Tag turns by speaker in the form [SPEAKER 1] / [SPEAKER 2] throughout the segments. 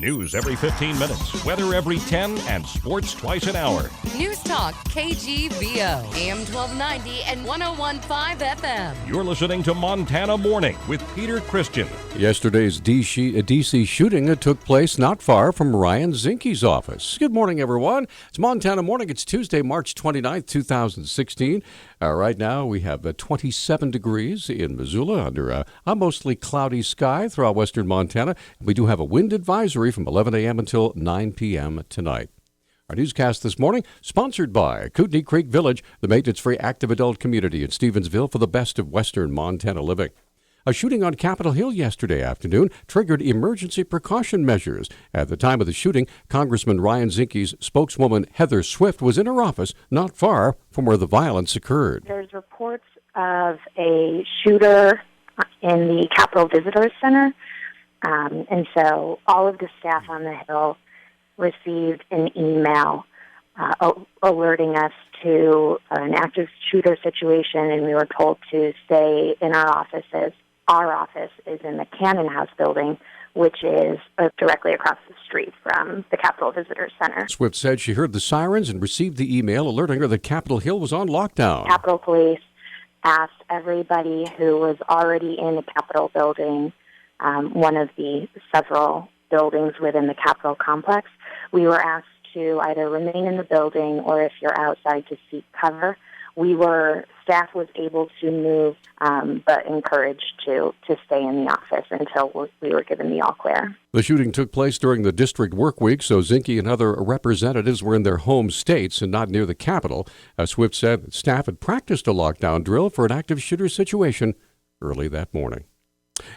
[SPEAKER 1] News every 15 minutes, weather every 10, and sports twice an hour.
[SPEAKER 2] Newstalk, KGVO, AM 1290 and 101.5 FM.
[SPEAKER 1] You're listening to Montana Morning with Peter Christian.
[SPEAKER 3] Yesterday's D.C. shooting took place not far from Ryan Zinke's office. Good morning, everyone. It's Montana Morning. It's Tuesday, March 29th, 2016. Right now, we have 27 degrees in Missoula under a mostly cloudy sky throughout western Montana. We do have a wind advisory from 11 a.m. until 9 p.m. tonight. Our newscast this morning, sponsored by Kootenai Creek Village, the maintenance-free active adult community in Stevensville for the best of western Montana living. A shooting on Capitol Hill yesterday afternoon triggered emergency precaution measures. At the time of the shooting, Congressman Ryan Zinke's spokeswoman Heather Swift was in her office not far from where the violence occurred.
[SPEAKER 4] There's reports of a shooter in the Capitol Visitor Center, and so all of the staff on the Hill received an email alerting us to an active shooter situation, and we were told to stay in our offices. Our office is in the Cannon House building, which is directly across the street from the Capitol Visitor Center.
[SPEAKER 3] Swift said she heard the sirens and received the email alerting her that Capitol Hill was on lockdown.
[SPEAKER 4] Capitol Police asked everybody who was already in the Capitol building, one of the several buildings within the Capitol complex. We were asked to either remain in the building or, if you're outside, to seek cover. Staff was able to move, but encouraged to stay in the office until we were given the all clear.
[SPEAKER 3] The shooting took place during the district work week, so Zinke and other representatives were in their home states and not near the Capitol. Swift said that staff had practiced a lockdown drill for an active shooter situation early that morning.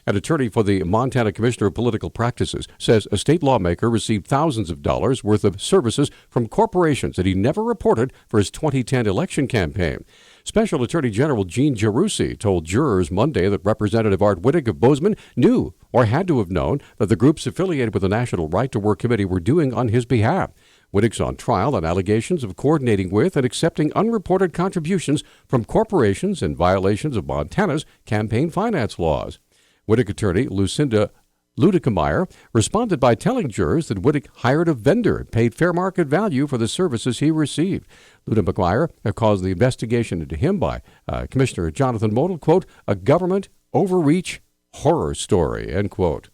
[SPEAKER 3] An attorney for the Montana Commissioner of Political Practices says a state lawmaker received thousands of dollars worth of services from corporations that he never reported for his 2010 election campaign. Special Attorney General Gene Giarrusi told jurors Monday that Representative Art Wittig of Bozeman knew or had to have known that the groups affiliated with the National Right to Work Committee were doing on his behalf. Wittig's on trial on allegations of coordinating with and accepting unreported contributions from corporations in violations of Montana's campaign finance laws. Wittig attorney Lucinda Ludekemeyer responded by telling jurors that Wittig hired a vendor and paid fair market value for the services he received. Ludekemeyer caused the investigation into him by Commissioner Jonathan Model, quote, a government overreach horror story, end quote.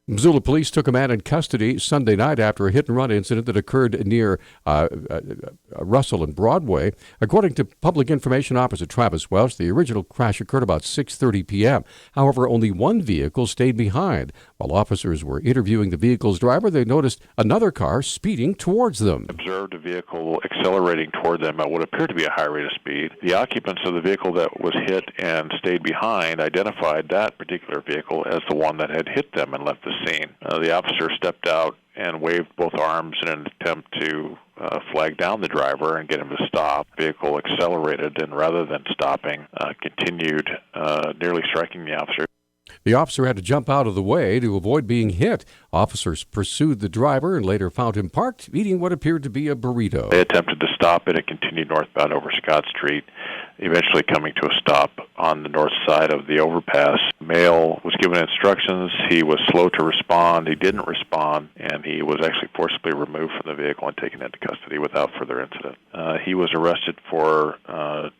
[SPEAKER 3] Missoula police took a man in custody Sunday night after a hit-and-run incident that occurred near Russell and Broadway. According to Public Information Officer Travis Welch, the original crash occurred about 6:30 p.m. However, only one vehicle stayed behind. While officers were interviewing the vehicle's driver, they noticed another car speeding towards them.
[SPEAKER 5] Observed a vehicle accelerating toward them at what appeared to be a high rate of speed. The occupants of the vehicle that was hit and stayed behind identified that particular vehicle as the one that had hit them and left the scene. The officer stepped out and waved both arms in an attempt to flag down the driver and get him to stop. The vehicle accelerated and, rather than stopping, continued, nearly striking the officer.
[SPEAKER 3] The officer had to jump out of the way to avoid being hit. Officers pursued the driver and later found him parked, eating what appeared to be a burrito.
[SPEAKER 5] They attempted to stop it. It continued northbound over Scott Street, eventually coming to a stop on the north side of the overpass. The male was given instructions. He was slow to respond. He didn't respond, and he was actually forcibly removed from the vehicle and taken into custody without further incident. He was arrested for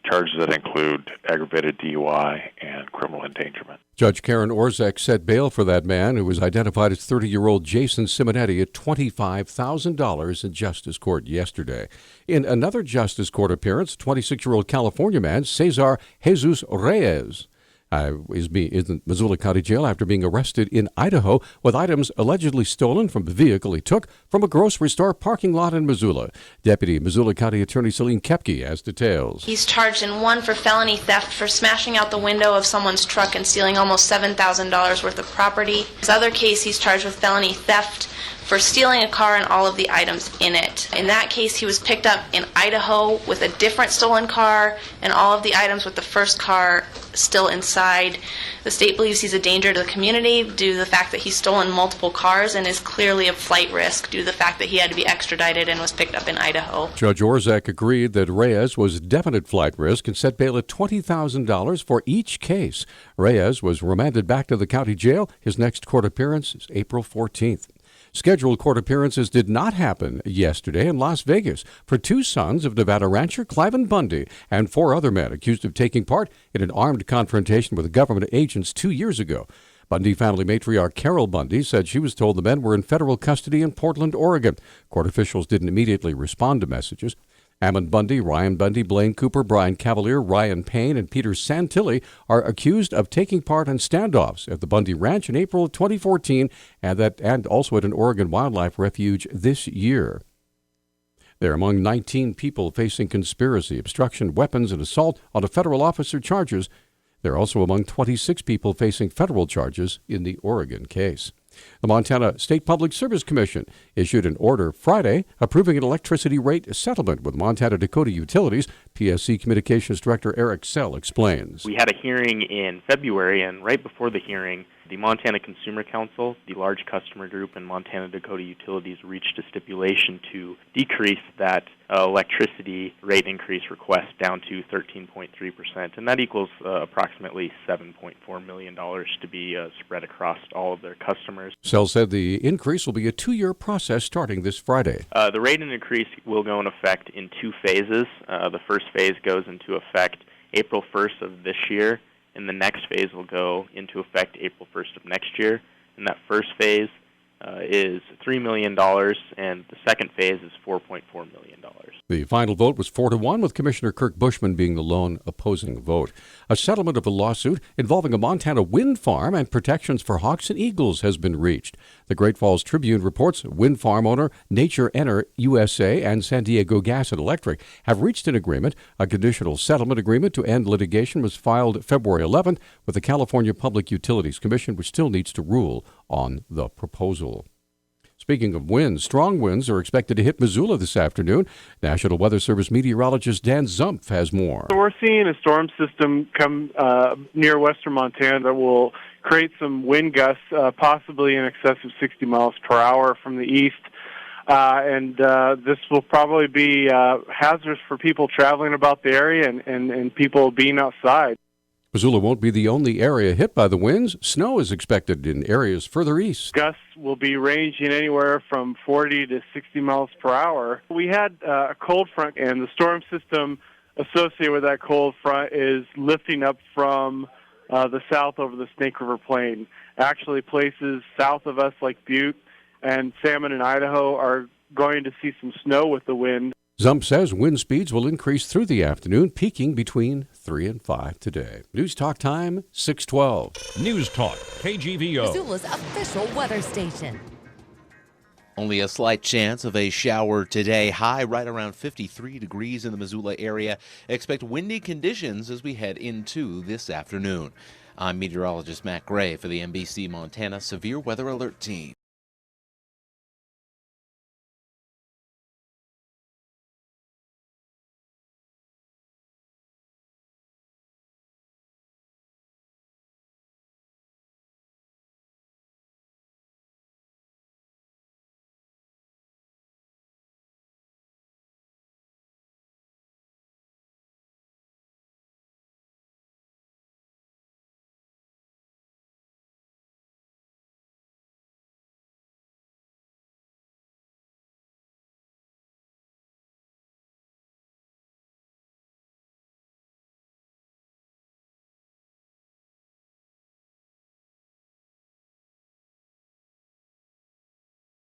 [SPEAKER 5] charges that include aggravated DUI and criminal endangerment.
[SPEAKER 3] Judge Karen Orzek set bail for that man, who was identified as 30-year-old Jason Simonetti, at $25,000 in Justice Court yesterday. In another Justice Court appearance, 26-year-old California man Cesar Jesus Reyes is in Missoula County Jail after being arrested in Idaho with items allegedly stolen from the vehicle he took from a grocery store parking lot in Missoula. Deputy Missoula County Attorney Celine Kepke has details.
[SPEAKER 6] He's charged in one for felony theft for smashing out the window of someone's truck and stealing almost $7,000 worth of property. His other case, he's charged with felony theft for stealing a car and all of the items in it. In that case, he was picked up in Idaho with a different stolen car and all of the items with the first car still inside. The state believes he's a danger to the community due to the fact that he's stolen multiple cars and is clearly a flight risk due to the fact that he had to be extradited and was picked up in Idaho.
[SPEAKER 3] Judge Orzek agreed that Reyes was definite flight risk and set bail at $20,000 for each case. Reyes was remanded back to the county jail. His next court appearance is April 14th. Scheduled court appearances did not happen yesterday in Las Vegas for two sons of Nevada rancher Cliven Bundy and four other men accused of taking part in an armed confrontation with government agents 2 years ago. Bundy family matriarch Carol Bundy said she was told the men were in federal custody in Portland, Oregon. Court officials didn't immediately respond to messages. Ammon Bundy, Ryan Bundy, Blaine Cooper, Brian Cavalier, Ryan Payne, and Peter Santilli are accused of taking part in standoffs at the Bundy Ranch in April of 2014 and also at an Oregon wildlife refuge this year. They're among 19 people facing conspiracy, obstruction, weapons, and assault on a federal officer charges. They're also among 26 people facing federal charges in the Oregon case. The Montana State Public Service Commission issued an order Friday approving an electricity rate settlement with Montana Dakota Utilities. PSC Communications Director Eric Sell explains.
[SPEAKER 7] We had a hearing in February, and right before the hearing, the Montana Consumer Council, the large customer group, and Montana Dakota Utilities reached a stipulation to decrease that electricity rate increase request down to 13.3%, and that equals approximately $7.4 million to be spread across all of their customers.
[SPEAKER 3] Sell said the increase will be a 2-year process starting this Friday.
[SPEAKER 7] The rate increase will go in effect in 2 phases. The first phase goes into effect April 1st of this year, and the next phase will go into effect April 1st of next year. And that first phase is $3 million, and the second phase is $4.4 million.
[SPEAKER 3] The final vote was 4-1, with Commissioner Kirk Bushman being the lone opposing vote. A settlement of a lawsuit involving a Montana wind farm and protections for hawks and eagles has been reached. The Great Falls Tribune reports wind farm owner Nature Enter USA and San Diego Gas and Electric have reached an agreement. A conditional settlement agreement to end litigation was filed February 11th with the California Public Utilities Commission, which still needs to rule on the proposal. Speaking of winds, strong winds are expected to hit Missoula this afternoon. National Weather Service meteorologist Dan Zumpf has more.
[SPEAKER 8] So we're seeing a storm system come near western Montana that will create some wind gusts, possibly in excess of 60 miles per hour from the east. And this will probably be hazardous for people traveling about the area and people being outside.
[SPEAKER 3] Missoula won't be the only area hit by the winds. Snow is expected in areas further east.
[SPEAKER 8] Gusts will be ranging anywhere from 40 to 60 miles per hour. We had a cold front, and the storm system associated with that cold front is lifting up from the south over the Snake River Plain. Actually, places south of us like Butte and Salmon and Idaho are going to see some snow with the wind.
[SPEAKER 3] Zump says wind speeds will increase through the afternoon, peaking between 3 and 5 today. News Talk time, 6:12.
[SPEAKER 1] Newstalk, KGVO.
[SPEAKER 2] Missoula's official weather station.
[SPEAKER 9] Only a slight chance of a shower today. High right around 53 degrees in the Missoula area. Expect windy conditions as we head into this afternoon. I'm meteorologist Matt Gray for the NBC Montana Severe Weather Alert Team.